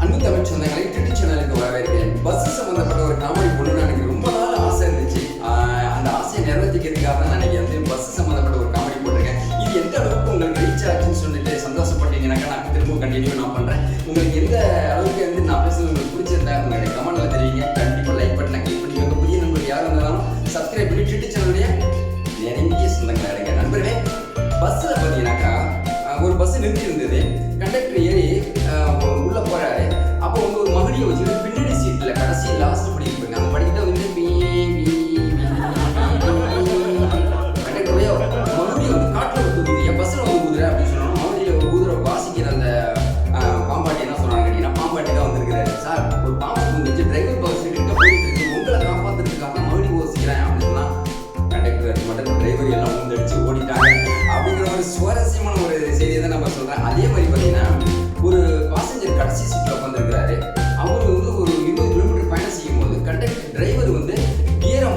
அன்பு தமிழ் சொந்தங்களை யூடியூப் சேனலுக்கு வரவேற்கிறேன். பஸ் சம்பந்தப்பட்ட ஒரு காமெடி பண்ணணும்னு எனக்கு ரொம்ப நாள் ஆசை இருந்துச்சு. அந்த ஆசையை நிறைவேற்றிக்கிறதுக்காக தான் நான் வந்து பஸ் சம்பந்தப்பட்ட ஒரு காமெடி போட்டிருக்கேன். இது எந்த அளவுக்கு உங்களுக்கு ரீச் ஆச்சுன்னு சொல்லிட்டு சந்தோஷப்பட்டீங்கன்னாக்கா நான் திரும்ப கண்டினியூ நான் பண்ணுறேன். உங்களுக்கு எந்த அளவுக்கு வந்து நான் பேசுறது உங்களுக்கு பிடிச்சிருந்தா உங்களுடைய கமெண்ட்ல தெரிவிங்க. கண்டிப்பாக லைக் பட்டனை கிளிக் பண்ணிக்கோங்க. புதிய நண்பர்கள் யாரும் இருந்தாலும் சப்ஸ்கிரைப் பண்ணி யூடியூப் சேனலுடைய நெருங்கிய சொந்தங்களை அடைங்க. நண்பர்களே, பஸ்ஸில் பார்த்தீங்கன்னாக்கா ஒரு பஸ் நிறுத்தி இருந்தது. கண்டக்டர் ஏறி உள்ள போறாரு. அப்போ வந்து ஒரு மகடியை வச்சுட்டு பின்னாடி சீட்ல கடைசி லாஸ்ட் படிக்கிட்டு அந்த படிக்கிட்ட வந்து கண்டக்டரையோ மறுபடியும் வந்து காட்டுல ஊதுது, என் பஸ்ல வந்து ஊதுற அப்படின்னு சொன்னோம். மறுபடியும் ஊதுற வாசிக்கிற அந்த பாம்பாட்டி என்ன சொன்னாங்க கேட்டீங்கன்னா, பாம்பாட்டி தான் வந்திருக்கிறாரு. சார், ஒரு பாம்பு வந்துச்சு, டிரைவர் பஸ் கிட்ட போயிட்டு இருக்கு, உங்களை காப்பாத்துறதுக்காக மறுபடியும் யோசிக்கிறேன் அப்படின்னு சொன்னா கண்டக்டர் மட்டும் டிரைவர் எல்லாம் ஊந்தடிச்சு ஓடிட்டாங்க அப்படிங்கிற ஒரு சுவாரஸ்யமான ஒரு செய்தியை தான் நம்ம சொல்றேன். அதே மாதிரி பார்த்தீங்கன்னா ஒரு பாசஞ்சர் கடைசி சீட்டில் உட்காந்துருக்கிறாரு. அவர் வந்து ஒரு 20 கிலோமீட்டர் பயணம் செய்யும் போது கண்டக்டர் டிரைவர் வந்து கியரை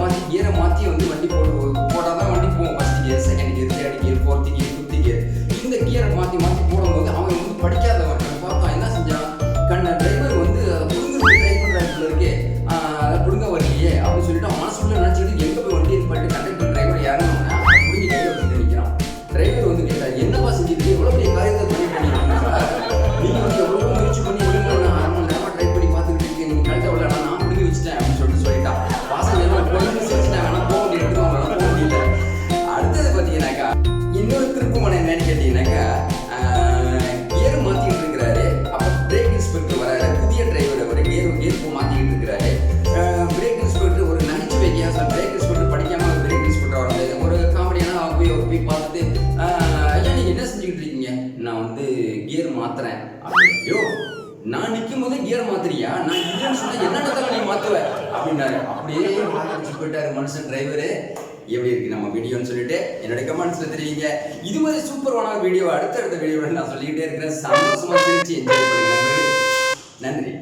மாற்றி வந்து வண்டி போட்டால் தான் வண்டி போகும். First gear, second gear, third gear, fourth gear, fifth gear, இந்த கியரை மாற்றி போடும்போது அவன் வந்து படிக்காதவன் பார்த்தா என்ன செஞ்சான், டிரைவர் வந்து அதை புடுங்க ட்ரை பண்ணுறாரு இருக்கே, அதை புடுங்க வரலையே அப்படின்னு சொல்லிட்டு அவன் மனசுக்குள்ள நினச்சிக்கிட்டு எங்கே போய் வண்டி பண்ணிட்டு கண்டக்டர் டிரைவர் யாருன்னா புடுங்கி கையில் வச்சுட்டு நிற்கிறான். டிரைவர் வந்து கேட்டார், என்னப்பா செஞ்சுட்டு எவ்வளோ பெரிய காரியத்தை பண்ணிட்டு சார், நீங்கள் வந்து எவ்வளோ முயற்சி பண்ணி நான் 1 மணி நேரமாக ட்ரை பண்ணி பார்த்துக்கிட்டு இருக்கேன், நீங்கள் கரெக்டாக விட நான் பிடிக்க வச்சுட்டேன் அப்படின்னு சொல்லிட்டான். பாசஞ்சர்லாம் போய் செஞ்சுட்டாங்க, ஆனால் போக முடியாது, அவங்களால போக முடியல. அடுத்தது பார்த்தீங்கன்னாக்கா இன்னொரு திருப்பமான என்னன்னு கேட்டீங்கன்னாக்கா, கியர் மாற்றிக்கிட்டு இருக்கிறாரு. அப்போ பிரேக் இன்ஸ்பெக்டர் வராரு, புதிய டிரைவர். அவர் கியர் மாற்றிக்கிட்டு இருக்கிறாரு. பிரேக் இன்ஸ்பெக்டர் ஒரு நகைச்சுவை கேஸ், பிரேக் இன்ஸ்பெக்டர் படிக்காமல் பிரேக் இன்ஸ்பெக்டர் வராது. ஒரு காமெடியான போய் பார்த்துட்டு, ஐயா நீங்கள் என்ன செஞ்சுக்கிட்டு இருக்கீங்க, நான் வந்து கியர் மாத்துறேன். ஐயோ, நான் நிற்கும் போதே கியர் மாத்துறியா, நான் இல்லைன்னு சொன்னா என்னென்ன நீ மாத்துவ அப்படின்னாரு. அப்படியே போயிட்டாரு மனுஷன் டிரைவரு. எப்படி இருக்கு நம்ம வீடியோன்னு சொல்லிட்டு என்னோட கமெண்ட்ஸ்ல தெரிவிங்க. இது மாதிரி சூப்பரான வீடியோ அடுத்தடுத்த வீடியோவில் நான் சொல்லிக்கிட்டே இருக்கிறேன். சந்தோஷமா சிரிச்சு என்ஜாய் பண்ணுங்க. நன்றி.